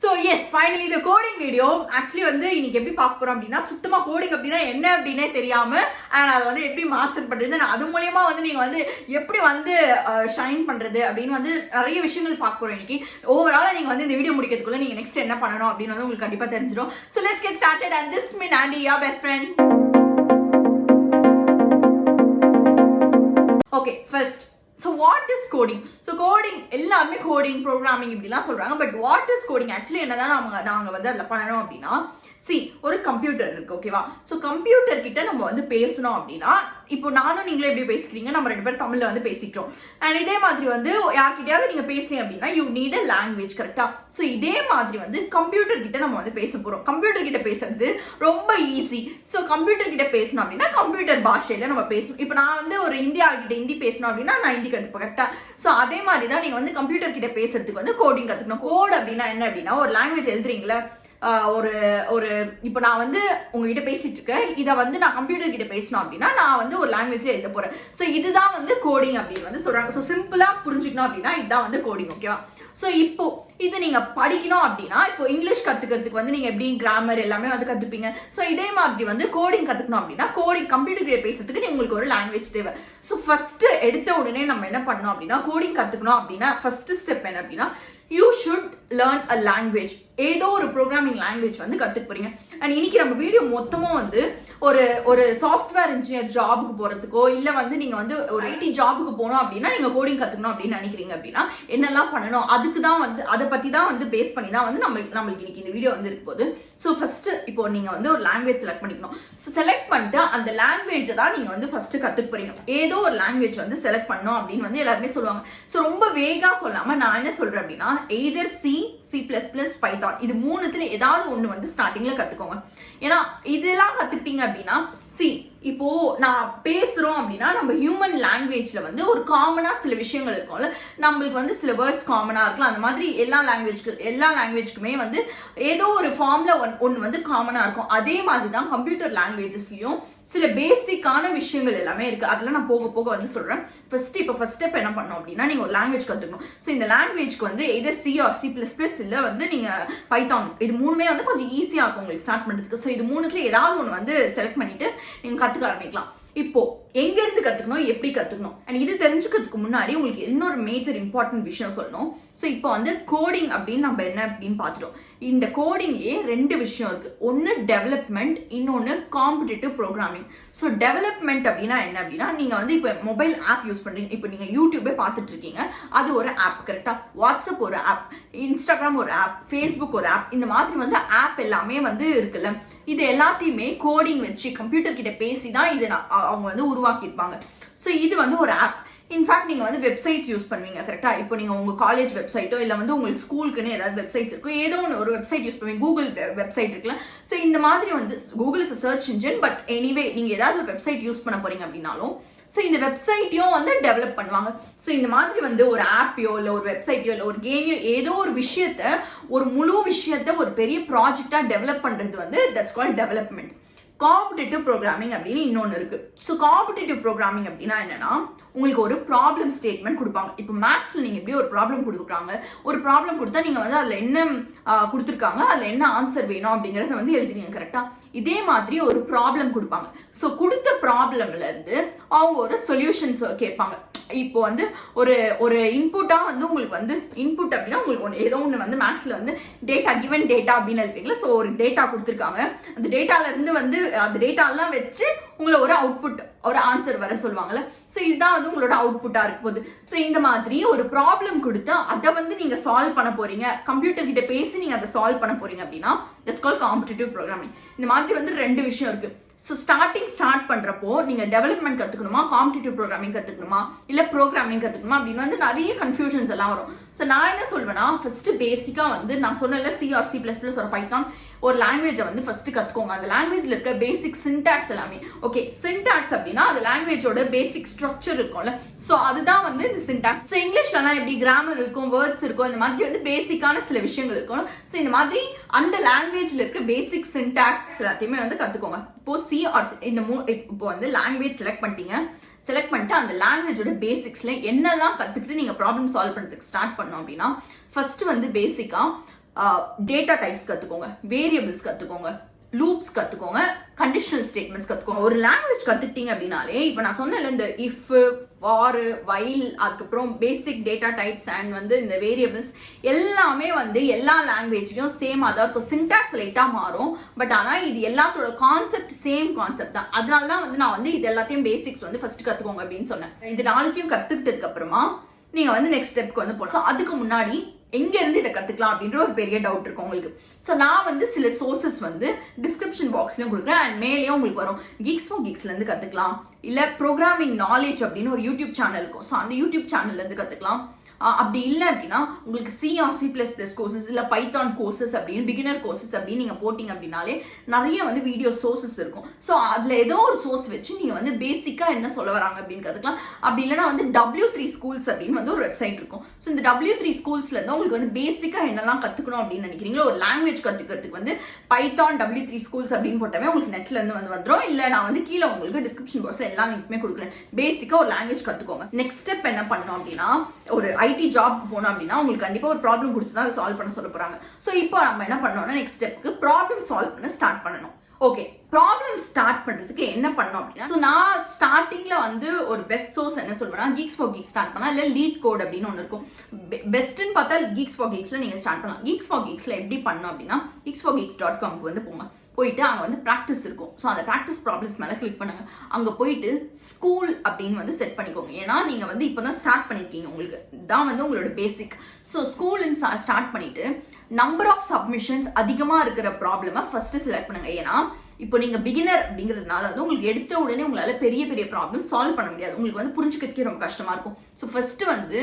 So yes, finally the coding video. Actually வந்து இன்னைக்கு எப்படி பார்க்க போறோம் அப்படின்னா சுத்தமா கோடிங் அப்படின்னா என்ன அப்படினே தெரியாம and அதை வந்து எப்படி மாஸ்டர் பண்றது அது மூலமா வந்து நீங்க வந்து எப்படி வந்து ஷைன் பண்றது அப்படின்னு வந்து நிறைய விஷயங்கள் பார்க்க போறோம் இன்னைக்கு. ஓவராலா நீங்க வந்து இந்த வீடியோ முடிக்கிறதுக்குள்ள நீங்க நெக்ஸ்ட் என்ன பண்ணணும் அப்படின்னு வந்து உங்களுக்கு கண்டிப்பா தெரிஞ்சிடும். So let's get started and this is me Nandi, your best friend. Okay, first so what is coding? So coding எல்லாமே coding programming இப்படிலாம் சொல்றாங்க. But what is coding? Actually என்னதான் நாங்க வந்து அதில் பண்ணணும் அப்படின்னா ஒரு கம்ப்யூட்டர் இருக்கு, ஓகேவா? ஸோ கம்ப்யூட்டர் கிட்ட நம்ம வந்து பேசணும் அப்படின்னா இப்போ நானும் நீங்களே எப்படி பேசிக்கிறீங்க, நம்ம ரெண்டு பேரும் தமிழ்ல வந்து பேசிக்கிறோம். அண்ட் இதே மாதிரி வந்து யார்கிட்டயாவது நீங்க பேசுறீங்க அப்படின்னா யூ நீட் அ லாங்குவேஜ், கரெக்டா? ஸோ இதே மாதிரி வந்து கம்ப்யூட்டர் கிட்ட நம்ம வந்து பேச போறோம். கம்ப்யூட்டர் கிட்ட பேசுறது ரொம்ப ஈஸி. ஸோ கம்ப்யூட்டர் கிட்ட பேசணும் அப்படின்னா கம்ப்யூட்டர் பாஷையில நம்ம பேசணும். இப்போ நான் வந்து ஒரு இந்தியா கிட்ட ஹிந்தி பேசணும் அப்படின்னா நான் ஹிந்தி கற்றுப்பேன், கரெக்டா? ஸோ அதே மாதிரி தான் நீங்க வந்து கம்ப்யூட்டர் கிட்ட பேசுறதுக்கு வந்து கோடிங் கத்துக்கணும். கோட் அப்படின்னா என்ன அப்படின்னா ஒரு லாங்குவேஜ் எழுதுறீங்களா, ஒரு இப்போ நான் வந்து உங்ககிட்ட பேசிட்டு இருக்கேன், இதை வந்து நான் கம்ப்யூட்டர் கிட்ட பேசணும் அப்படின்னா நான் வந்து ஒரு லாங்குவேஜ்ல எழுத போறேன். ஸோ இதுதான் வந்து கோடிங் அப்படின்னு வந்து சொல்றாங்க. ஸோ சிம்பிளா புரிஞ்சுக்கணும் அப்படின்னா இதுதான் வந்து கோடிங், ஓகேவா? ஸோ இப்போ இது நீங்க படிக்கணும் அப்படின்னா இப்போ இங்கிலீஷ் கத்துக்கிறதுக்கு வந்து நீங்க எப்படி கிராமர் எல்லாமே வந்து கத்துப்பீங்க. ஸோ இதே மாதிரி வந்து கோடிங் கத்துக்கணும் அப்படின்னா கோடிங் கம்ப்யூட்டர் கிட்ட பேசுறதுக்கு உங்களுக்கு ஒரு லாங்குவேஜ் தேவை. ஸோ ஃபர்ஸ்ட் எடுத்த உடனே நம்ம என்ன பண்ணணும் அப்படின்னா கோடிங் கத்துக்கணும் அப்படின்னா ஃபர்ஸ்ட் ஸ்டெப் என்ன அப்படின்னா you should learn a language. ஏதோ ஒரு ப்ரோக்ராமிங் லாங்குவேஜ் வந்து கத்துக்க போறீங்க. அண்ட் இன்னைக்கு நம்ம வீடியோ மொத்தமும் வந்து ஒரு சாஃப்ட்வேர் இன்ஜினியர் ஜாபுக்கு போறதுக்கோ இல்ல வந்து நீங்க வந்து ஒரு ஐடி ஜாபுக்கு போகணும் அப்படின்னா நீங்க கோடிங் கத்துக்கணும் அப்படின்னு நினைக்கிறீங்க அப்படின்னா என்னெல்லாம் பண்ணணும் அதுக்கு தான் வந்து அதை பத்தி தான் வந்து பேஸ் பண்ணி தான் வந்து நம்மளுக்கு இன்னைக்கு இந்த வீடியோ வந்து இருக்கு போது. ஸோ ஃபர்ஸ்ட் இப்போ நீங்க வந்து ஒரு லாங்குவேஜ் செலக்ட் பண்ணிக்கணும். ஸோ செலக்ட் பண்ணிட்டு அந்த லாங்குவேஜை தான் நீங்க வந்து ஃபர்ஸ்ட் கத்துக்க போறீங்க. ஏதோ ஒரு லாங்குவேஜ் வந்து செலக்ட் பண்ணணும் அப்படின்னு வந்து எல்லாருமே சொல்லுவாங்க. ஸோ ரொம்ப வேகா சொல்லாம நான் என்ன சொல்றேன் அப்படின்னா எய்தர் C++, பைத்தான் இது மூணுத்துல ஏதாவது ஒண்ணு வந்து ஸ்டார்டிங்ல கத்துக்கோங்க. ஏன்னா இதெல்லாம் கத்துக்கிட்டீங்க அப்படின்னா இப்போ நான் பேசுறோம் அப்படின்னா நம்ம ஹியூமன் லாங்குவேஜ்ல வந்து ஒரு காமனா சில விஷயங்கள் இருக்கும்ல, நம்மளுக்கு வந்து சில வேர்ட்ஸ் காமனா இருக்கலாம். அந்த மாதிரி எல்லா லாங்குவேஜ்க்குமே வந்து ஏதோ ஒரு ஃபார்ம்ல ஒன்று வந்து காமனா இருக்கும். அதே மாதிரி தான் கம்ப்யூட்டர் லாங்குவேஜஸ்லயும் சில பேசிக்கான விஷயங்கள் எல்லாமே இருக்கு. அதெல்லாம் நான் போக போக வந்து சொல்றேன். ஃபர்ஸ்ட் ஸ்டெப் என்ன பண்ணணும் அப்படின்னா நீங்க ஒரு லாங்குவேஜ் கத்துக்கணும். ஸோ இந்த லாங்குவேஜ்க்கு வந்து எதர் C or C++ இல்ல வந்து நீங்க பைத்தான், இது மூணுமே வந்து கொஞ்சம் ஈஸியா இருக்கும் உங்களுக்கு ஸ்டார்ட் பண்றதுக்கு. ஸோ இது மூணுத்துல ஏதாவது ஒன்று வந்து செலக்ட் பண்ணிட்டு நீங்க கத்துக்க ஆரம்பிக்கலாம். இப்போ எங்க இருந்து கத்துக்கணும், எப்படி கத்துக்கணும், அண்ட் இது தெரிஞ்சுக்கிறதுக்கு முன்னாடி உங்களுக்கு இன்னொரு மேஜர் இம்பார்ட்டன்ட் விஷயம் சொல்லணும். ஸோ இப்போ வந்து கோடிங் அப்படின்னு நம்ம என்ன அப்படின்னு பார்த்துட்டோம். இந்த கோடிங்லயே ரெண்டு விஷயம் இருக்கு. ஒன்னு டெவலப்மெண்ட், இன்னொன்னு காம்படிட்டிவ் ப்ரோக்ராமிங். ஸோ டெவலப்மெண்ட் அப்படின்னா என்ன அப்படின்னா நீங்க வந்து இப்போ மொபைல் ஆப் யூஸ் பண்றீங்க. இப்போ நீங்க யூடியூபே பார்த்துட்டு இருக்கீங்க, அது ஒரு ஆப், கரெக்டா? வாட்ஸ்அப் ஒரு ஆப், இன்ஸ்டாகிராம் ஒரு ஆப், ஃபேஸ்புக் ஒரு ஆப், இந்த மாதிரி வந்து ஆப் எல்லாமே வந்து இருக்குல்ல. இது எல்லாத்தையுமே கோடிங் வச்சு கம்ப்யூட்டர் கிட்ட பேசி தான் இது அவங்க வந்து உருவாக்கியிருப்பாங்க. ஸோ இது வந்து ஒரு ஆப். இன்ஃபேக்ட் நீங்க வந்து வெப்சைட்ஸ் யூஸ் பண்ணுவீங்க, கரெக்டா? இப்போ நீங்க உங்க காலேஜ் வெப்சைட்டோ இல்ல வந்து உங்களுக்கு ஸ்கூலுக்குன்னு ஏதாவது வெப்சைட்ஸ் இருக்கும், ஏதோ ஒரு வெப்சைட் யூஸ் பண்ணுவீங்க. கூகுள் வெப்சைட் இருக்குல்ல. ஸோ இந்த மாதிரி வந்து Google is search engine. But anyway நீங்க ஏதாவது ஒரு வெப்சைட் யூஸ் பண்ண போறீங்க அப்படின்னாலும் ஸோ இந்த வெப்சைட்டையும் வந்து டெவலப் பண்ணுவாங்க. ஸோ இந்த மாதிரி வந்து ஒரு ஆப்பையோ இல்லை ஒரு வெப்சைட்டையோ இல்லை ஒரு கேமையோ ஏதோ ஒரு விஷயத்த ஒரு முழு விஷயத்த ஒரு பெரிய ப்ராஜெக்டா டெவலப் பண்றது வந்து that's called development. Competitive programming அப்படின்னு இன்னொன்று இருக்கு. ஸோ காம்படிட்டிவ் ப்ரோக்ராமிங் அப்படின்னா என்னன்னா உங்களுக்கு ஒரு ப்ராப்ளம் ஸ்டேட்மெண்ட் கொடுப்பாங்க. இப்போ மேத்ஸ்ல நீங்க எப்படி ஒரு ப்ராப்ளம் கொடுக்குறாங்க, ஒரு ப்ராப்ளம் கொடுத்தா நீங்க வந்து அதுல என்ன கொடுத்துருக்காங்க, அதுல என்ன ஆன்சர் வேணும் அப்படிங்கறத வந்து எழுதுறீங்க, கரெக்டா? இதே மாதிரி ஒரு ப்ராப்ளம் கொடுப்பாங்க. ஸோ கொடுத்த ப்ராப்ளம்ல இருந்து அவங்க ஒரு சொல்யூஷன்ஸ் கேட்பாங்க. இப்போ வந்து ஒரு இன்புட்டா வந்து உங்களுக்கு வந்து இன்புட் அப்படின்னா உங்களுக்கு ஏதோ ஒன்று வந்து மேத்ஸ்ல வந்து டேட்டா கிவன் டேட்டா அப்படின்னு எழுதிங்களா. ஸோ ஒரு டேட்டா கொடுத்துருக்காங்க, அந்த டேட்டால இருந்து வந்து அந்த டேட்டாலாம் வச்சு உங்களை ஒரு அவுட்புட் ஒரு ஆன்சர் வர சொல்லுவாங்கல்ல. ஸோ இதுதான் வந்து உங்களோட அவுட்புட்டா இருக்க போகுது. ஸோ இந்த மாதிரி ஒரு ப்ராப்ளம் கொடுத்து அதை வந்து நீங்க சால்வ் பண்ண போறீங்க, கம்ப்யூட்டர் கிட்ட பேசி நீங்க அதை சால்வ் பண்ண போறீங்க அப்படின்னா தட்ஸ் கால்ட் காம்படிட்டிவ் ப்ரோக்ராமிங். இந்த மாதிரி வந்து ரெண்டு விஷயம் இருக்கு. ஸோ ஸ்டார்ட் பண்றப்போ நீங்க டெவலப்மெண்ட் கத்துக்கணுமா, காம்படிட்டிவ் ப்ரோக்ராமிங் கத்துக்கணுமா, இல்ல ப்ரோக்ராமிங் கத்துக்கணுமா அப்படின்னு வந்து நிறைய கன்ஃபியூஷன்ஸ் எல்லாம் வரும். ஸோ நான் என்ன சொல்வேன்னா ஃபர்ஸ்ட் பேசிக்கா வந்து நான் சொன்னல C or C++ ஒரு பைத்தான் ஒரு லாங்குவேஜை வந்து ஃபர்ஸ்ட் கத்துக்கோங்க. அந்த லாங்குவேஜ்ல இருக்க பேசிக் சின்டாக்ஸ் எல்லாமே. ஓகே, சின்டாக்ஸ் அப்படின்னா அது லாங்குவேஜோட பேசிக் ஸ்ட்ரக்சர் இருக்கும்ல. ஸோ அதுதான் வந்து இந்த சின்டாக்ஸ். ஸோ இங்கிலீஷ்லலாம் எப்படி கிராமர் இருக்கும், வேர்ட்ஸ் இருக்கும், இந்த மாதிரி வந்து பேசிக்கான சில விஷயங்கள் இருக்கும். ஸோ இந்த மாதிரி அந்த லாங்குவேஜ்ல இருக்க பேசிக் சின்டாக்ஸ் எல்லாத்தையுமே வந்து கத்துக்கோங்க. இப்போ C or இப்போ வந்து லாங்குவேஜ் செலக்ட் பண்ணிட்டு அந்த லாங்குவேஜோட பேசிக்ஸ்ல என்னெல்லாம் கத்துக்கிட்டு நீங்க ப்ராப்ளம் சால்வ் பண்றதுக்கு ஸ்டார்ட் பண்ணோம் அப்படின்னா ஃபர்ஸ்ட் வந்து பேசிக்கா டேட்டா டைப்ஸ் கற்றுக்கோங்க, வேரியபிள்ஸ் கற்றுக்கோங்க, லூப்ஸ் கற்றுக்கோங்க, கண்டிஷனல் ஸ்டேட்மெண்ட்ஸ் கற்றுக்கோங்க. ஒரு லாங்குவேஜ் கற்றுக்கிட்டீங்க அப்படின்னாலே இப்போ நான் சொன்னேன்ல இந்த இஃப், ஃபார், வைல், அதுக்கப்புறம் பேசிக் டேட்டா டைப்ஸ் அண்ட் வந்து இந்த வேரியபிள்ஸ் எல்லாமே வந்து எல்லா லாங்குவேஜ்லையும் சேமாக தான் இருக்கும். சின்டாக்ஸ் லைட்டாக மாறும், பட் ஆனால் இது எல்லாத்தோட கான்செப்ட் சேம் கான்செப்ட் தான். அதனால தான் வந்து நான் வந்து இது எல்லாத்தையும் பேசிக்ஸ் வந்து ஃபர்ஸ்ட் கற்றுக்கோங்க அப்படின்னு சொன்னேன். இது நாளைக்கும் கற்றுக்கிட்டதுக்கு அப்புறமா நீங்கள் வந்து நெக்ஸ்ட் ஸ்டெப்க்கு வந்து போகணும். ஸோ அதுக்கு முன்னாடி எங்கேருந்து இதை கற்றுக்கலாம் அப்படின்ற ஒரு பெரிய டவுட் இருக்கும் உங்களுக்கு. ஸோ நான் வந்து சில சோர்சஸ் வந்து டிஸ்கிரிப்ஷன் பாக்ஸ்லையும் கொடுக்குறேன் அண்ட் மேலேயும் உங்களுக்கு வரும். கீக்ஸ் ஃபார் கீக்ஸ்லேருந்து கற்றுக்கலாம், இல்லை ப்ரோக்ராமிங் நாலேஜ் அப்படின்னு ஒரு யூடியூப் சேனல் இருக்கும். ஸோ அந்த யூடியூப் சேனல்லேருந்து கற்றுக்கலாம். அப்படி இல்லை அப்படின்னா உங்களுக்கு C++ கோர்சஸ் இல்லை பைத்தான் கோர்சஸ் அப்படின்னு பிகினர் கோர்சஸ் அப்படின்னு நீங்கள் போட்டிங்க அப்படின்னாலே நிறைய வந்து வீடியோ சோர்சஸ் இருக்கும். ஸோ அதில் ஏதோ ஒரு சோர்ஸ் வச்சு நீங்கள் வந்து பேசிக்காக என்ன சொல்ல வராங்க அப்படின்னு கற்றுக்கலாம். அப்படி இல்லைனா வந்து W3 ஸ்கூல்ஸ் அப்படின்னு வந்து ஒரு வெப்சைட் இருக்கும். ஸோ இந்த W3 ஸ்கூல்ஸ்லேருந்து உங்களுக்கு வந்து பேசிக்காக என்னெல்லாம் கற்றுக்கணும் அப்படின்னு நினைக்கிறீங்களோ ஒரு லாங்குவேஜ் கற்றுக்கிறதுக்கு வந்து பைத்தான் W3 ஸ்கூல்ஸ் அப்படின்னு போட்டாவே உங்களுக்கு நெட்லேருந்து வந்து வந்துடும். இல்லை நான் வந்து கீழே உங்களுக்கு டிஸ்கிரிப்ஷன் பாக்ஸில் எல்லா லிங்க்குமே கொடுக்குறேன். பேசிக்காக ஒரு லாங்குவேஜ் கற்றுக்கோங்க. நெக்ஸ்ட் ஸ்டெப் என்ன பண்ணணும் அப்படின்னா ஒரு ஐடி ஜாப்க்கு போனோம் அப்படின்னா உங்களுக்கு கண்டிப்பாக ஒரு ப்ராப்ளம் கொடுத்து தான் அதை சால்வ் பண்ண சொல்ல போகிறாங்க. ஸோ இப்போ நம்ம என்ன பண்ணோம்னா நெக்ஸ்ட் ஸ்டெப்க்கு ப்ராப்ளம் சால்வ் பண்ண ஸ்டார்ட் பண்ணணும். ஓகே, ப்ராப்ளம் ஸ்டார்ட் பண்ணுறதுக்கு என்ன பண்ணோம் அப்படின்னா ஸோ நான் ஸ்டார்டிங்கில் வந்து ஒரு பெஸ்ட் சோர்ஸ் என்ன சொல்வேன்னா கீக்ஸ் ஃபார் கீக்ஸ் ஸ்டார்ட் பண்ணலாம், இல்லை லீட் கோட் அப்படின்னு ஒன்று இருக்கும். பெஸ்ட்டுன்னு பார்த்தா கீக்ஸ் ஃபார் கீக்ஸில் நீங்கள் ஸ்டார்ட் பண்ணலாம். கீக்ஸ் ஃபார் கீக்ஸில் எப்படி பண்ணோம் அப்படின்னா geeksforgeeks.comக்கு வந்து போங்க. போயிட்டு அங்கே வந்து ப்ராக்டிஸ் இருக்கும். ஸோ அந்த ப்ராக்டிஸ் ப்ராப்ளம்ஸ் மேலே கிளிக் பண்ணுங்க. அங்கே போயிட்டு ஸ்கூல் அப்படின்னு வந்து செட் பண்ணிக்கோங்க. ஏன்னா நீங்கள் வந்து இப்போ தான் ஸ்டார்ட் பண்ணியிருக்கீங்க, உங்களுக்கு தான் வந்து உங்களோட பேசிக். ஸோ ஸ்கூல்னு ஸ்டார்ட் பண்ணிட்டு நம்பர் ஆஃப் சப்மிஷன்ஸ் அதிகமாக இருக்கிற ப்ராப்ளமை ஃபர்ஸ்ட் செலக்ட் பண்ணுங்க. ஏன்னா இப்போ நீங்கள் பிகினர் அப்படிங்கிறதுனால வந்து உங்களுக்கு எடுத்த உடனே உங்களால் பெரிய பெரிய ப்ராப்ளம் சால்வ் பண்ண முடியாது. உங்களுக்கு வந்து புரிஞ்சுக்கிறதுக்கே ரொம்ப கஷ்டமாக இருக்கும். ஸோ ஃபர்ஸ்ட் வந்து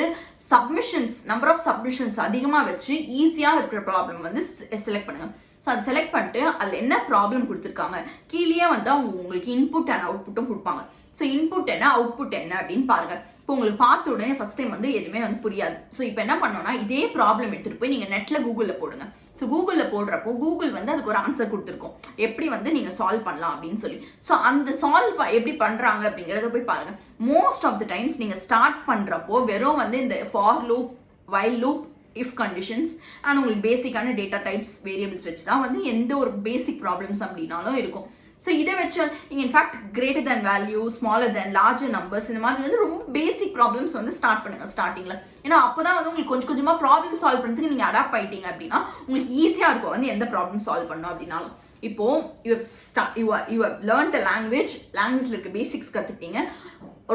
சப்மிஷன்ஸ் நம்பர் ஆஃப் சப்மிஷன்ஸ் அதிகமாக வச்சு ஈஸியாக இருக்கிற ப்ராப்ளம் வந்து செலக்ட் பண்ணுங்க. ஸோ அதை செலக்ட் பண்ணிட்டு அதில் என்ன ப்ராப்ளம் கொடுத்துருக்காங்க கீழே வந்து அவங்க உங்களுக்கு இன்புட் அண்ட் அவுட்புட்டும் கொடுப்பாங்க. ஸோ இன்புட் என்ன அவுட்புட் என்ன அப்படின்னு பாருங்க. இப்போ உங்களுக்கு பார்த்த உடனே ஃபர்ஸ்ட் டைம் வந்து எதுவுமே வந்து புரியாது. ஸோ இப்போ என்ன பண்ணோம்னா இதே ப்ராப்ளம் எடுத்துகிட்டு போய் நீங்கள் நெட்டில் கூகுளில் போடுங்க. ஸோ கூகுளில் போடுறப்போ கூகுள் வந்து அதுக்கு ஒரு ஆன்சர் கொடுத்துருக்கோம் எப்படி வந்து நீங்கள் சால்வ் பண்ணலாம் அப்படின்னு சொல்லி. ஸோ அந்த சால்வ் எப்படி பண்ணுறாங்க அப்படிங்கிறத போய் பாருங்கள். மோஸ்ட் ஆஃப் த டைம்ஸ் நீங்கள் ஸ்டார்ட் பண்ணுறப்போ வெறும் வந்து இந்த for loop, while loop, if conditions and உங்களுக்கு பேசிக்கான டேட்டா டைப்ஸ் வேரியபிள்ஸ் வச்சு தான் வந்து எந்த ஒரு பேசிக் ப்ராப்ளம்ஸ் அப்படின்னாலும் இருக்கும். ஸோ இதை வச்சு நீங்கள் in fact greater than value, smaller தேன், லார்ஜர் நம்பர்ஸ் இந்த மாதிரி வந்து ரொம்ப பேசிக் ப்ராப்ளம்ஸ் வந்து ஸ்டார்ட் பண்ணுங்க ஸ்டார்டிங்கில். ஏன்னா அப்போ தான் வந்து உங்களுக்கு கொஞ்சம் கொஞ்சமாக ப்ராப்ளம் சால்வ் பண்ணுறதுக்கு நீங்கள் அடாப்ட் ஆகிட்டீங்க அப்படின்னா உங்களுக்கு ஈஸியாக இருக்கும் வந்து எந்த ப்ராப்ளம் சால்வ் பண்ணணும் அப்படின்னாலும். இப்போ யூ ஹவ் லேர்ன்ட் அ லாங்குவேஜில் இருக்க பேசிக்ஸ் கற்றுக்கிட்டீங்க.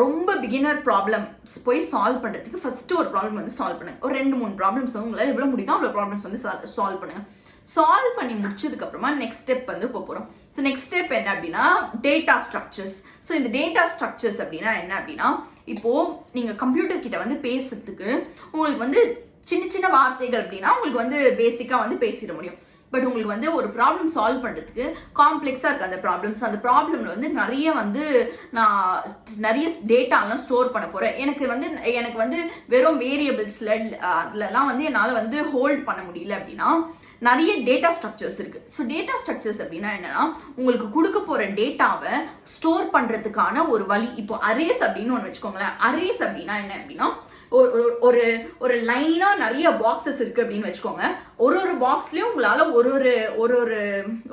ரொம்ப பிகினர் ப்ராப்ளம்ஸ் போய் சால்வ் பண்ணுறதுக்கு ஃபர்ஸ்ட் ஒரு ப்ராப்ளம் வந்து சால்வ் பண்ணுங்க. ஒரு 2-3 ப்ராப்ளம்ஸ் வந்து உங்களால் எவ்வளோ முடியுதோ அவ்வளோ ப்ராப்ளம்ஸ் வந்து சால்வ் பண்ணுங்க. சால்வ் பண்ணி முடிச்சதுக்கு அப்புறமா நெக்ஸ்ட் ஸ்டெப் வந்து போகிறோம். ஸோ நெக்ஸ்ட் ஸ்டெப் என்ன அப்படின்னா டேட்டா ஸ்ட்ரக்சர்ஸ். ஸோ இந்த டேட்டா ஸ்ட்ரக்சர்ஸ் அப்படின்னா என்ன அப்படின்னா இப்போ நீங்கள் கம்ப்யூட்டர் கிட்ட வந்து பேசுறதுக்கு உங்களுக்கு வந்து சின்ன சின்ன வார்த்தைகள் அப்படின்னா உங்களுக்கு வந்து பேசிக்காக வந்து பேசிட முடியும். பட் உங்களுக்கு வந்து ஒரு ப்ராப்ளம் சால்வ் பண்ணுறதுக்கு காம்ப்ளெக்ஸாக இருக்குது அந்த ப்ராப்ளம்ஸ். அந்த ப்ராப்ளமில் வந்து நான் நிறைய டேட்டாலாம் ஸ்டோர் பண்ண போகிறேன். எனக்கு வந்து வெறும் வேரியபிள்ஸில் அதுலலாம் வந்து என்னால் வந்து ஹோல்ட் பண்ண முடியல அப்படின்னா நிறைய டேட்டா ஸ்ட்ரக்சர்ஸ் இருக்குது. ஸோ டேட்டா ஸ்ட்ரக்சர்ஸ் அப்படின்னா என்னன்னா உங்களுக்கு கொடுக்க போகிற டேட்டாவை ஸ்டோர் பண்ணுறதுக்கான ஒரு வழி. இப்போ அரேஸ் அப்படின்னு ஒன்று வச்சுக்கோங்களேன். அரேஸ் அப்படின்னா என்ன அப்படின்னா ஒரு லைனா நிறைய பாக்ஸஸ் இருக்கு அப்படின்னு வச்சுக்கோங்க. ஒரு பாக்ஸ்லயும் உங்களால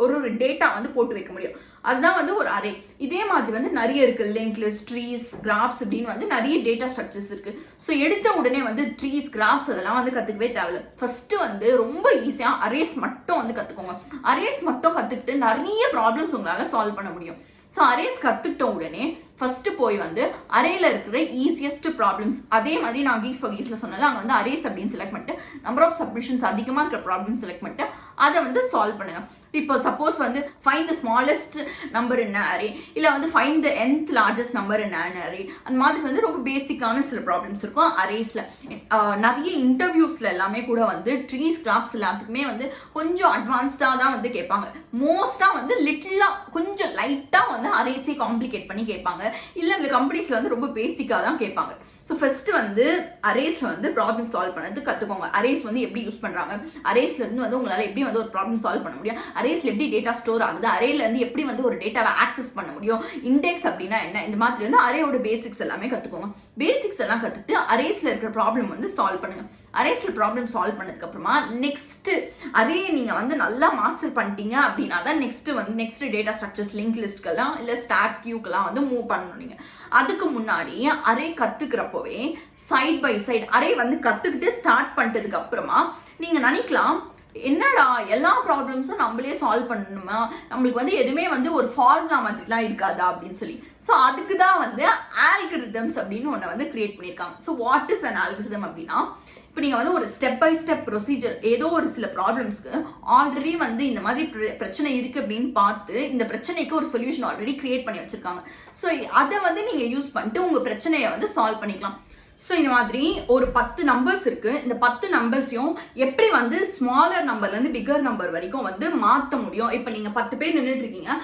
ஒரு டேட்டா வந்து போட்டு வைக்க முடியும். அதுதான் வந்து ஒரு அரே. இதே மாதிரி வந்து நிறைய இருக்கு, லிங்க் லிஸ்ட், ட்ரீஸ், கிராஃப்ஸ் அப்படின்னு வந்து நிறைய டேட்டா ஸ்ட்ரக்சர்ஸ் இருக்கு. ஸோ எடுத்த உடனே வந்து ட்ரீஸ், கிராஃப்ஸ் அதெல்லாம் வந்து கத்துக்கவே தேவையில்ல. ஃபர்ஸ்ட் வந்து ரொம்ப ஈஸியா அரேஸ் மட்டும் வந்து கத்துக்கோங்க. அரேஸ் மட்டும் கத்துக்கிட்டு நிறைய ப்ராப்ளம்ஸ் உங்களால சால்வ் பண்ண முடியும். ஸோ அரேஸ் கற்றுக்கிட்ட உடனே ஃபர்ஸ்ட் போய் வந்து அரேல இருக்கிற ஈஸியஸ்ட் ப்ராப்ளம்ஸ், அதே மாதிரி நான் கீக்ஸ் ஃபார் கீக்ஸ்ல சொன்னால அங்கே வந்து அரேஸ் அப்படின்னு செலக்ட் பண்ணிட்டு நம்பர் ஆஃப் சப்மிஷன்ஸ் அதிகமாக இருக்கிற ப்ராப்ளம் செலக்ட் பண்ணிட்டு அதை வந்து சால்வ் பண்ணுங்க. இப்போ சப்போஸ் வந்து find the smallest number in array, இல்லை வந்து find the nth largest number in array, அந்த மாதிரி வந்து ரொம்ப பேசிக்கான சில ப்ராப்ளம்ஸ் இருக்கும் அரேஸ்ல. நிறைய இன்டர்வியூஸ்ல எல்லாமே கூட வந்து ட்ரீஸ், கிராஃப்ஸ் எல்லாத்துக்குமே வந்து கொஞ்சம் அட்வான்ஸ்டாக தான் வந்து கேட்பாங்க. மோஸ்ட்டாக வந்து கொஞ்சம் லைட்டாக வந்து அரேஸே காம்ப்ளிகேட் பண்ணி கேட்பாங்க. இல்லை இந்த கம்பெனிஸ்ல வந்து ரொம்ப பேசிக்காக தான் கேட்பாங்க. ஸோ ஃபர்ஸ்ட் வந்து அரேஸ்ல வந்து ப்ராப்ளம் சால்வ் பண்ணது கற்றுக்கோங்க. அரேஸ் வந்து எப்படி யூஸ் பண்ணுறாங்க, அரேஸ்ல இருந்து வந்து உங்களால் எப்படி வந்து ஒரு ப்ராப்ளம் சால்வ் பண்ண முடியும், அரேஸ்ல எப்படி டேட்டா ஸ்டோர் ஆகுது, அரேல இருந்து எப்படி வந்து ஒரு டேட்டாவை ஆக்சஸ் பண்ண முடியும், இண்டெக்ஸ் அப்படின்னா என்ன, இந்த மாதிரி வந்து அரேயோட பேசிக்ஸ் எல்லாமே கத்துக்கோங்க. பேசிக்ஸ் எல்லாம் கத்துட்டு அரேஸ்ல இருக்கிற ப்ராப்ளம் வந்து சால்வ் பண்ணுங்க. அரேஸ்ல ப்ராப்ளம் சால்வ் பண்ணதுக்கு அப்புறமா நெக்ஸ்ட் அரே நீங்க வந்து நல்லா மாஸ்டர் பண்ணிட்டீங்க அப்படின்னா தான் நெக்ஸ்ட் டேட்டா ஸ்ட்ரக்சர்ஸ், லிங்க் லிஸ்ட்க்கெல்லாம் இல்ல ஸ்டாக் கியூக்கெல்லாம் வந்து மூவ் பண்ணணும். நீங்க அதுக்கு முன்னாடி அரே கத்துக்கிறப்பவே சைட் பை சைட் அரே வந்து கத்துக்கிட்டு ஸ்டார்ட் பண்ணிட்டதுக்கு அப்புறமா நீங்க நினைக்கலாம், என்னடா எல்லா ப்ராப்ளம்ஸும் நம்மளே சால்வ் பண்ணணுமா, நம்மளுக்கு வந்து எதுவுமே வந்து ஒரு ஃபார்முலா மாதிரிலாம் இருக்காதா அப்படின்னு சொல்லி. ஸோ அதுக்கு தான் வந்து ஆல்கரிதம்ஸ் அப்படின்னு ஒன்று வந்து கிரியேட் பண்ணியிருக்காங்க. So what is an algorithm அப்படின்னா, இப்போ நீங்கள் வந்து ஒரு ஸ்டெப் பை ஸ்டெப் ப்ரொசீஜர், ஏதோ ஒரு சில ப்ராப்ளம்ஸ்க்கு ஆல்ரெடி வந்து இந்த மாதிரி பிரச்சனை இருக்குது அப்படின்னு பார்த்து இந்த பிரச்சனைக்கு ஒரு சொல்யூஷன் ஆல்ரெடி கிரியேட் பண்ணி வச்சுருக்காங்க. ஸோ அதை வந்து நீங்கள் யூஸ் பண்ணிட்டு உங்கள் பிரச்சனையை வந்து சால்வ் பண்ணிக்கலாம். ஸோ இந்த மாதிரி ஒரு 10 நம்பர்ஸ் இருக்கு. இந்த 10 நம்பர்ஸையும் எப்படி வந்து ஸ்மாலர் நம்பர்லேருந்து பிகர் நம்பர் வரைக்கும் வந்து மாற்ற முடியும். இப்போ நீங்கள் 10 பேர் நின்றுட்டு இருக்கீங்க,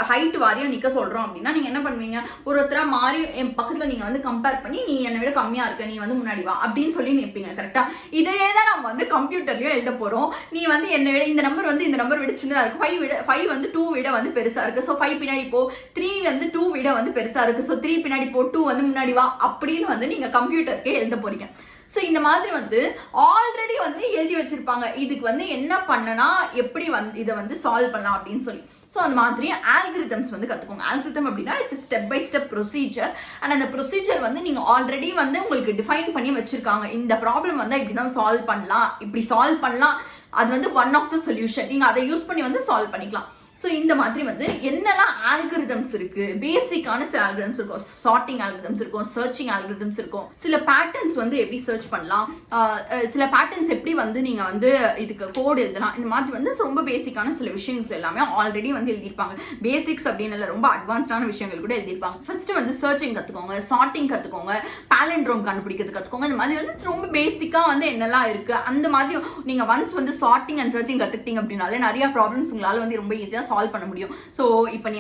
ஹைட் வாரியாக நிற்க சொல்கிறோம் அப்படின்னா நீங்கள் என்ன பண்ணுவீங்க, ஒருத்தராக மாறி என் பக்கத்தில் நீங்கள் வந்து கம்பேர் பண்ணி நீ என்னை விட கம்மியாக இருக்க, நீ வந்து முன்னாடி வா அப்படின்னு சொல்லி நிற்பீங்க. கரெக்டாக இதையே தான் நம்ம வந்து கம்ப்யூட்டர்லையும் எழுத போகிறோம். நீ வந்து என்னை விட இந்த நம்பர் வந்து இந்த நம்பர் விட சின்னதாக இருக்குது, 5 வந்து 2 விட வந்து பெருசாக இருக்குது, ஸோ 5 பின்னாடி போ, 3 வந்து 2 விட வந்து பெருசாக இருக்குது, ஸோ 3 பின்னாடி போ, 2 வந்து முன்னாடி வா அப்படின்னு வந்து நீங்க கம்ப்யூட்டருக்கு எழுத போறீங்க. ஸோ இந்த மாதிரி வந்து ஆல்ரெடி வந்து எழுதி வச்சிருப்பாங்க, இதுக்கு வந்து என்ன பண்ணனா எப்படி வந்து இதை வந்து சால்வ் பண்ணலாம் அப்படின்னு சொல்லி. ஸோ அந்த மாதிரி ஆல்கரிதம்ஸ் வந்து கற்றுக்கோங்க. ஆல்கரிதம் அப்படின்னா it's step by step procedure. And அந்த ப்ரொசீஜர் வந்து நீங்கள் ஆல்ரெடி வந்து உங்களுக்கு டிஃபைன் பண்ணி வச்சிருக்காங்க. இந்த ப்ராப்ளம் வந்து இப்படி தான் சால்வ் பண்ணலாம், இப்படி சால்வ் பண்ணலாம், அது வந்து ஒன் ஆஃப் த சொல்யூஷன், நீங்கள் அதை யூஸ் பண்ணி வந்து சால்வ் பண்ணிக்கலாம். ஸோ இந்த மாதிரி வந்து என்னெல்லாம் ஆல்கரிதம்ஸ் இருக்கு, பேசிக்கான சில ஆல்கரிதம்ஸ் இருக்கும், சார்ட்டிங் ஆல்கரிதம்ஸ் இருக்கும், சர்ச்சிங் ஆல்கரிதம்ஸ் இருக்கும், சில பேட்டர்ன்ஸ் வந்து எப்படி சர்ச் பண்ணலாம், சில பேட்டர்ன்ஸ் எப்படி வந்து நீங்க வந்து இதுக்கு கோட் எழுதலாம், இந்த மாதிரி வந்து ரொம்ப பேசிக்கான சில விஷயங்கள் எல்லாமே ஆல்ரெடி வந்து எழுதியிருப்பாங்க. பேசிக்ஸ் அப்படின்னு ரொம்ப அட்வான்ஸ்டான விஷயங்கள் கூட எழுதியிருப்பாங்க. ஃபர்ஸ்ட் வந்து சர்ச்சிங் கத்துக்கோங்க, சார்ட்டிங் கத்துக்கோங்க, பாலண்ட்ரோம் கண்டுபிடிக்கிறது கத்துக்கோங்க. இந்த மாதிரி வந்து ரொம்ப பேசிக்கா வந்து என்னெல்லாம் இருக்கு அந்த மாதிரி நீங்க ஒன்ஸ் வந்து சார்ட்டிங் அண்ட் சர்ச்சிங் கத்துக்கிட்டீங்க அப்படின்னாலே நிறைய ப்ராப்ளம்ஸ் உங்களால வந்து ரொம்ப ஈஸியா சால்வ் பண்ண முடியும். ஸோ இப்போ நீ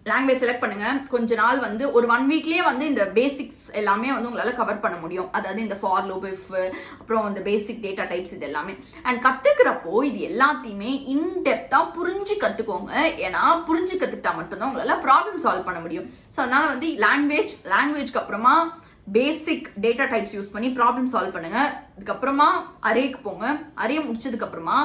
லாங்குவேஜ் செலக்ட் பண்ணுங்க, கொஞ்ச நாள் வந்து ஒரு 1 வீக்லயே வந்து இந்த பேசிக்ஸ் எல்லாமே வந்து உங்களால கவர் பண்ண முடியும். அதாவது இந்த ஃபார் லூப், இஃப், அப்புறம் இந்த பேசிக் டேட்டா டைப்ஸ் இது எல்லாமே. அண்ட் கத்துக்கிறப்போ இது எல்லாத்தையுமே இன்டெப்தா புரிஞ்சு கத்துக்கோங்க. ஏன்னா புரிஞ்சு கத்துக்கிட்டா மட்டும்தான் உங்களால ப்ராப்ளம் சால்வ் பண்ண முடியும். ஸோ அதனால வந்து லாங்குவேஜ்க்கு அப்புறமா பேசிக் டேட்டா டைப்ஸ் யூஸ் பண்ணி ப்ராப்ளம் சால்வ் பண்ணுங்க. அதுக்கப்புறமா அரேக்கு போங்க. அரே முடிச்சதுக்கு அப்புறமா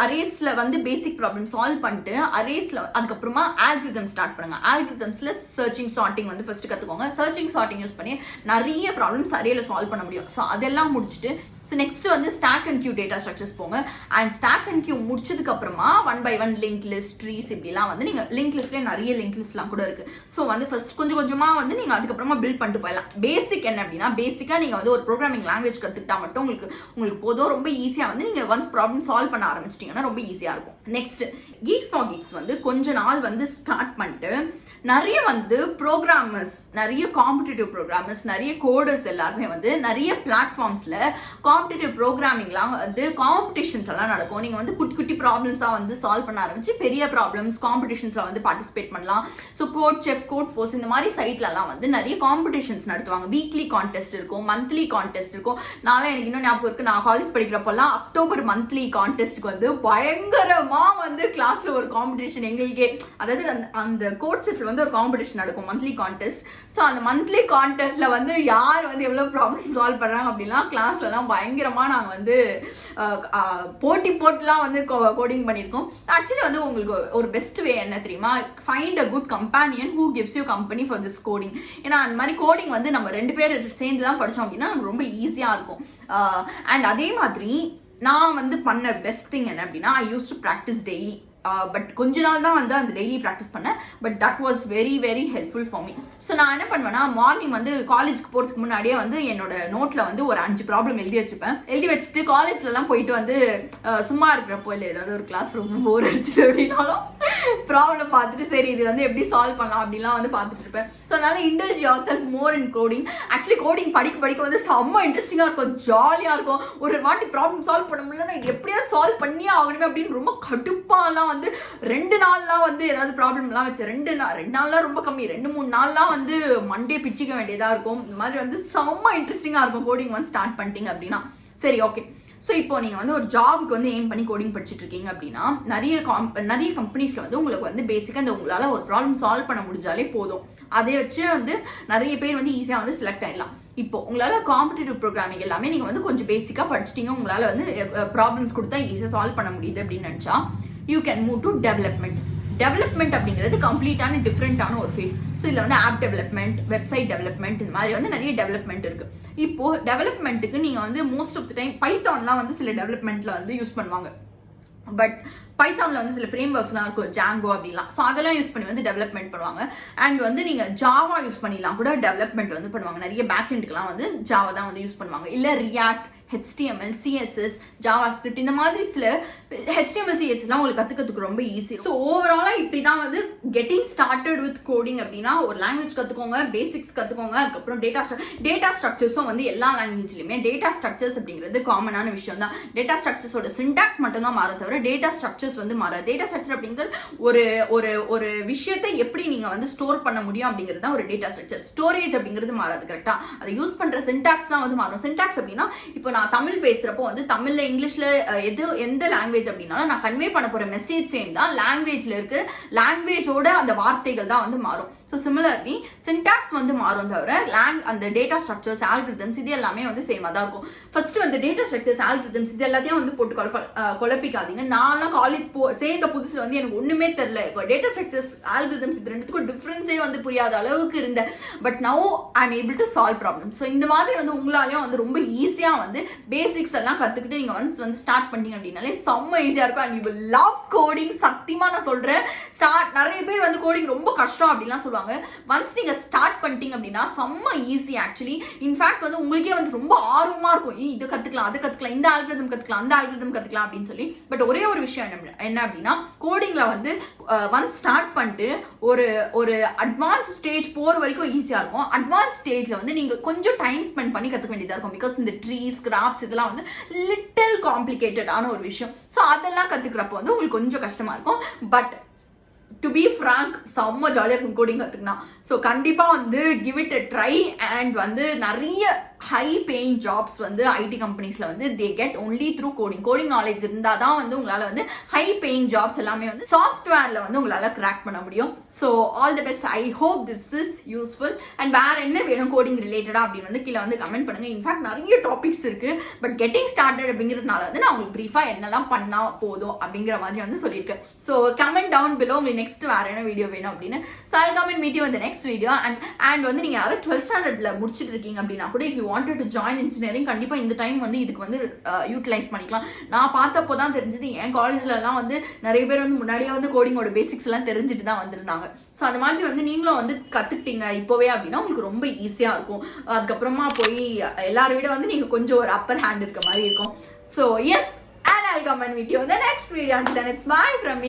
அரேஸ்ல வந்து பேசிக் ப்ராப்ளம் சால்வ் பண்ணிட்டு அரேஸ்ல அதுக்கப்புறமா ஆல்கரிதம் ஸ்டார்ட் பண்ணுங்க. ஆல்கரிதம்ஸ்ல சர்ச்சிங் சார்ட்டிங் வந்து ஃபர்ஸ்ட் கத்துக்கோங்க. சர்ச்சிங் சார்ட்டிங் யூஸ் பண்ணி நிறைய ப்ராப்ளம்ஸ் அரேல சால்வ் பண்ண முடியும். ஸோ அதெல்லாம் முடிச்சுட்டு ஸோ நெக்ஸ்ட் வந்து stack and queue data structures போங்க. அண்ட் ஸ்டாக் அண்ட் கியூ முடிச்சதுக்கு அப்புறமா 1 by 1 லிங்க் லிஸ்ட், ட்ரீஸ் இப்படிலாம் வந்து நீங்க லிங்க் லிஸ்ட்லேயே நிறைய லிங்க் லிஸ்ட்லாம் கூட இருக்கு. ஸோ வந்து ஃபர்ஸ்ட் கொஞ்சம் கொஞ்சமா வந்து நீங்க அதுக்கப்புறமா பில்ட் பண்ணிட்டு போயிடலாம். பேசிக் என்ன அப்படின்னா, பேசிக்கா நீங்க வந்து ஒரு ப்ரோக்ராமிங் லாங்குவேஜ் கத்துக்கிட்டா மட்டும் உங்களுக்கு போதும். ரொம்ப ஈஸியா வந்து நீங்க ஒன்ஸ் ப்ராப்ளம் சால்வ் பண்ண ஆரம்பிச்சிட்டீங்கன்னா ரொம்ப ஈஸியா இருக்கும். நெக்ஸ்ட் கீக்ஸ் ஃபார் கீக்ஸ் வந்து கொஞ்ச நாள் வந்து ஸ்டார்ட் பண்ணிட்டு நிறைய வந்து ப்ரோக்ராமர்ஸ், நிறைய காம்படிட்டிவ் ப்ரோக்ராமர்ஸ், நிறைய கோடர்ஸ் எல்லாருமே வந்து நிறைய பிளாட்ஃபார்ம்ஸ்ல காம்படிட்டிவ் ப்ரோக்ராமிங்லாம் வந்து காம்படிஷன்ஸ் எல்லாம் நடக்கும். நீங்க வந்து குட்டி குட்டி ப்ராப்ளம்ஸா வந்து சால்வ் பண்ண ஆரம்பிச்சு பெரிய ப்ராப்ளம்ஸ் காம்படிஷன்ஸ்ல வந்து பார்ட்டிசிபேட் பண்ணலாம். So CodeChef, Codeforces இந்த மாதிரி சைட்லலாம் வந்து நிறைய காம்படிஷன்ஸ் நடத்துவாங்க. வீக்லி கான்டெஸ்ட் இருக்கும், மந்த்லி கான்டெஸ்ட் இருக்கும். நாளை எனக்கு இன்னும் ஞாபகம் இருக்கு, நான் காலேஜ் படிக்கிறப்பெல்லாம் அக்டோபர் மந்த்லி கான்டெஸ்ட்க்கு வந்து பயங்கரமா வந்து கிளாஸ்ல ஒரு காம்படிஷன் எங்களுக்கே, அதாவது அந்த கோட் செஃப்ல வந்து ஒரு காம்படிஷன் நடக்கும், மந்த்லி கான்டெஸ்ட். ஸோ அந்த மந்த்லி கான்டெஸ்ட்ல வந்து யார் வந்து எவ்வளவு ப்ராப்ளம் சால்வ் பண்றாங்க அப்படிலாம் கிளாஸ்ல எல்லாம் பயங்கரமா நாங்க வந்து போட்டுலாம் வந்து கோடிங் பண்ணியிருக்கோம். ஆக்சுவலி வந்து உங்களுக்கு ஒரு பெஸ்ட் வே என்ன தெரியுமா, find a good companion who gives you company for this coding. ஏன்னா அந்த மாதிரி கோடிங் வந்து நம்ம 2 பேர் சேர்ந்து தான் படிச்சோம் அப்படின்னா நமக்கு ரொம்ப ஈஸியா இருக்கும். அண்ட் அதே மாதிரி நான் வந்து பண்ண பெஸ்ட் திங் என்ன அப்படின்னா, I use to practise daily. But கொஞ்ச நாள் தான் வந்து அந்த டெய்லி ப்ராக்டிஸ் பண்ணேன். But that was very very helpful for me. So நான் என்ன பண்ணுவேன்னா, மார்னிங் வந்து காலேஜுக்கு போகிறதுக்கு முன்னாடியே வந்து என்னோட நோட்டில் வந்து ஒரு 5 ப்ராப்ளம் எழுதி வச்சுப்பேன். எழுதி வச்சுட்டு காலேஜ்லலாம் போயிட்டு வந்து சும்மா இருக்கிறப்போ இல்லை ஏதாவது ஒரு கிளாஸ் ரொம்ப போர் அடிச்சுது அப்படின்னாலும் ப்ராப்ளம் பார்த்துட்டு சரி இது வந்து எப்படி சால்வ் பண்ணலாம் அப்படின்லாம் வந்து பார்த்துட்டு இருப்பேன். ஸோ அதனால indulge your self more in coding. Actually coding படிக்க வந்து செம்ம இன்ட்ரெஸ்டிங்காக இருக்கும், ஜாலியாக இருக்கும். ஒரு வாட்டி ப்ராப்ளம் சால்வ் பண்ண முடியலன்னா இது எப்படியாவது சால்வ் பண்ணியே ஆகணுமே அப்படின்னு ரொம்ப கடுப்பாலாம் வந்து 2 நாள்லாம் வந்து ஏதாவது ப்ராப்ளம்லாம் வச்சு 2 நாள்லாம் ரொம்ப கம்மி, 2-3 நாள்லாம் வந்து மண்டே பிச்சுக்க வேண்டியதாக இருக்கும். இந்த மாதிரி வந்து செம்ம இன்ட்ரெஸ்டிங்காக இருக்கும் கோடிங் வந்து ஸ்டார்ட் பண்ணிட்டீங்க அப்படின்னா. சரி, ஓகே. ஸோ இப்போ நீங்கள் வந்து ஒரு ஜாபுக்கு வந்து எய்ம் பண்ணி கோடிங் படிச்சுட்டு இருக்கீங்க அப்படின்னா நிறைய கம்பெனிஸில் வந்து உங்களுக்கு வந்து பேசிக்காக இந்த உங்களால் ஒரு ப்ராப்ளம் சால்வ் பண்ண முடிஞ்சாலே போதும். அதை வச்சு வந்து நிறைய பேர் வந்து ஈஸியாக வந்து செலக்ட் ஆகிடலாம். இப்போ உங்களால் காம்படிட்டிவ் ப்ரோக்ராமிங் எல்லாமே நீங்கள் வந்து கொஞ்சம் பேசிக்காக படிச்சிட்டிங்க, உங்களால் வந்து ப்ராப்ளம்ஸ் கொடுத்தா ஈஸியாக சால்வ் பண்ண முடியுது அப்படின்னு நினச்சா you can move to development அப்படிங்கிறது கம்ப்ளீட்டான டிஃப்ரெண்டான ஒரு ஃபேஸ். ஸோ இதில் வந்து ஆப் டெவலப்மெண்ட், வெப்சைட் டெவலப்மெண்ட், இந்த மாதிரி வந்து நிறைய டெவலப்மெண்ட் இருக்குது. இப்போது டெவலப்மெண்ட்டுக்கு நீங்கள் வந்து மோஸ்ட் ஆஃப் த டைம் பைத்தான்லாம் வந்து சில டெவலப்மெண்ட்டில் வந்து யூஸ் பண்ணுவாங்க. பட் பைத்தானில் வந்து சில ஃப்ரேம் ஒர்க்ஸ்லாம் இருக்கும், ஜாங்கோ அப்படிலாம். ஸோ அதெல்லாம் யூஸ் பண்ணி வந்து டெவலப்மெண்ட் பண்ணுவாங்க. அண்ட் வந்து நீங்கள் ஜாவா யூஸ் பண்ணிலாம் கூட டெவலப்மெண்ட் வந்து பண்ணுவாங்க. நிறைய பேக்எண்டுக்குலாம் வந்து ஜாவா தான் வந்து யூஸ் பண்ணுவாங்க. இல்லை ரியாக்ட், HTML, CSS, JavaScript, இந்த மாதிரி சில HTML, CSSலாம் உங்களுக்கு கற்றுக்கிறதுக்கு ரொம்ப ஈஸி. ஸோ ஓவராலாக இப்படி தான் வந்து கெட்டிங் ஸ்டார்டட் வித் கோடிங் அப்படின்னா ஒரு லாங்குவேஜ் கற்றுக்கோங்க, பேசிக்ஸ் கற்றுக்கோங்க. அதுக்கப்புறம் டேட்டா ஸ்ட்ரக்சர்ஸும் வந்து எல்லா லாங்குவேஜ்லையுமே டேட்டா ஸ்ட்ரக்சர்ஸ் அப்படிங்கிறது காமனான விஷயம் தான். டேட்டா ஸ்ட்ரக்சர்ஸோட சின்டாக்ஸ் மட்டும் தான் மாற தவிர டேட்டா ஸ்ட்ரக்சர்ஸ் வந்து மாறாது. டேட்டா ஸ்ட்ரக்சர் அப்படிங்கிறது ஒரு விஷயத்தை எப்படி நீங்கள் வந்து ஸ்டோர் பண்ண முடியும் அப்படிங்கிறது தான் ஒரு டேட்டா ஸ்ட்ரக்சர். ஸ்டோரேஜ் அப்படிங்கிறது மாறாது. கரெக்டாக அதை யூஸ் பண்ணுற சின்டாக்ஸ் தான் வந்து மாறும். சின்டாக்ஸ் அப்படின்னா இப்போ நான் தமிழ் பேசுறப்போ வந்து தமிழ்ல இங்கிலீஷ்ல எந்த லாங்குவேஜ் அப்படின்னாலும் நான் கன்வே பண்ண போற மெசேஜ் சேம் தான். லாங்குவேஜ்ல இருக்கிற லாங்குவேஜோட அந்த வார்த்தைகள் தான் வந்து மாறும். ஸோ சிமிலர்லி சின்டாக்ஸ் வந்து மாறும் தவிர அந்த டேட்டா ஸ்ட்ரக்சர்ஸ், ஆல்கிரிதம்ஸ் இது எல்லாமே வந்து சேமாக தான் இருக்கும். ஃபர்ஸ்ட் வந்து டேட்டா ஸ்ட்ரக்சர்ஸ், ஆல்கிரிதம்ஸ் இது எல்லாத்தையும் வந்து போட்டு குழப்பிக்காதீங்க. நான்லாம் காலேஜ் சேர்ந்த புதுசுல வந்து எனக்கு ஒண்ணுமே தெரியல. டேட்டா ஸ்ட்ரக்சர்ஸ், ஆல்கிரிதம்ஸ் இது ரெண்டுத்துக்கும் டிஃபரன்ஸே வந்து புரியாத அளவுக்கு இருந்தேன். But now I am able to solve problem. So இந்த மாதிரி வந்து உங்களாலையும் வந்து ரொம்ப ஈஸியாக வந்து பேசிக்ஸ் எல்லாம் கற்றுக்கிட்டு நீங்கள் வந்து ஸ்டார்ட் பண்ணிட்டீங்க அப்படின்னாலே செம்ம ஈஸியாக இருக்கும். And you will love coding. சத்தியமாக நான் சொல்கிறேன், நிறைய பேர் வந்து கோடிங் ரொம்ப கஷ்டம் அப்படின்லாம் சொல்லுவாங்க. ஒன்ஸ் நீங்கள் ஸ்டார்ட் பண்ணிட்டீங்க அப்படின்னா செம்ம ஈஸி. ஆக்சுவலி இன்ஃபேக்ட் வந்து உங்களுக்கே வந்து ரொம்ப ஆர்வமாக இருக்கும், இது கற்றுக்கலாம், அது கற்றுக்கலாம், இந்த ஆல்கிரிதம் கற்றுக்கலாம், அந்த ஆல்கிரிதம் கற்றுக்கலாம் அப்படின்னு சொல்லி. பட் ஒரே ஒரு விஷயம் என்ன அப்படின்னா கோடிங்கில் வந்து ஒன்ஸ் ஸ்டார்ட் பண்ணிட்டு ஒரு அட்வான்ஸ் ஸ்டேஜ் போகிற வரைக்கும் ஈஸியாக இருக்கும். அட்வான்ஸ் ஸ்டேஜில் வந்து நீங்கள் கொஞ்சம் டைம் ஸ்பெண்ட் பண்ணி கற்றுக்க வேண்டியதாக இருக்கும். பிகாஸ் இந்த ட்ரீஸ், கிராஃப்ஸ் இதெல்லாம் வந்து லிட்டில் காம்ப்ளிகேட்டடான ஒரு விஷயம். ஸோ அதெல்லாம் கற்றுக்கிறப்போ வந்து உங்களுக்கு கொஞ்சம் கஷ்டமாக இருக்கும். பட் டு பி ஃப்ராங்க் செம்ம ஜாலியாக இருக்கும் கோடிங் கற்றுக்கினா. ஸோ கண்டிப்பாக வந்து give it a try. And வந்து நிறைய ஹை பேயிங் ஜாப்ஸ் வந்து ஐடி கம்பெனிஸில் வந்து they get only through coding knowledge இருந்தால் தான் வந்து உங்களால் வந்து ஹை பேயிங் ஜாப்ஸ் எல்லாமே வந்து சாஃப்ட்வேரில் வந்து உங்களால் கிராக் பண்ண முடியும். So all the best. I hope this is useful. And வேறு என்ன வேணும் கோடிங் ரிலேட்டடாக அப்படின்னு வந்து கீழே வந்து கமெண்ட் பண்ணுங்கள். இன்ஃபேக்ட் நிறைய டாபிக்ஸ் இருக்குது. பட் கெட்டிங் ஸ்டார்டட் அப்படிங்கிறதுனால வந்து நான் உங்களுக்கு ப்ரீஃபாக என்னெல்லாம் பண்ணால் போதும் அப்படிங்கிற மாதிரி வந்து சொல்லியிருக்கேன். ஸோ கமெண்ட் டவுன் பிலோ உங்களுக்கு நெக்ஸ்ட் வேறு என்ன வீடியோ வேணும் அப்படின்னு. So I comment meet you இந்த நெக்ஸ்ட் வீடியோ. அண்ட் வந்து நீங்கள் யாரும் 12th ஸ்டாண்டர்டில் முடிச்சுட்டு இருக்கீங்க அப்படின்னா கூட if you wanted to join engineering கண்டிப்பாக இந்த டைம் வந்து இதுக்கு வந்து யூட்டிலைஸ் பண்ணிக்கலாம். நான் பார்த்தப்போ தான் தெரிஞ்சது, என் காலேஜ்லலாம் வந்து நிறைய பேர் வந்து முன்னாடியே வந்து கோடிங்கோட பேசிக்ஸ் எல்லாம் தெரிஞ்சுட்டு தான் வந்திருந்தாங்க. ஸோ அந்த மாதிரி வந்து நீங்களும் வந்து கற்றுக்கிட்டீங்க இப்போவே அப்படின்னா உங்களுக்கு ரொம்ப ஈஸியாக இருக்கும். அதுக்கப்புறமா போய் எல்லாரை விட வந்து நீங்கள் கொஞ்சம் ஒரு அப்பர் ஹேண்ட் இருக்க மாதிரி இருக்கும். So yes, and I'll come and meet you in the next video. Until then, it's bye from me.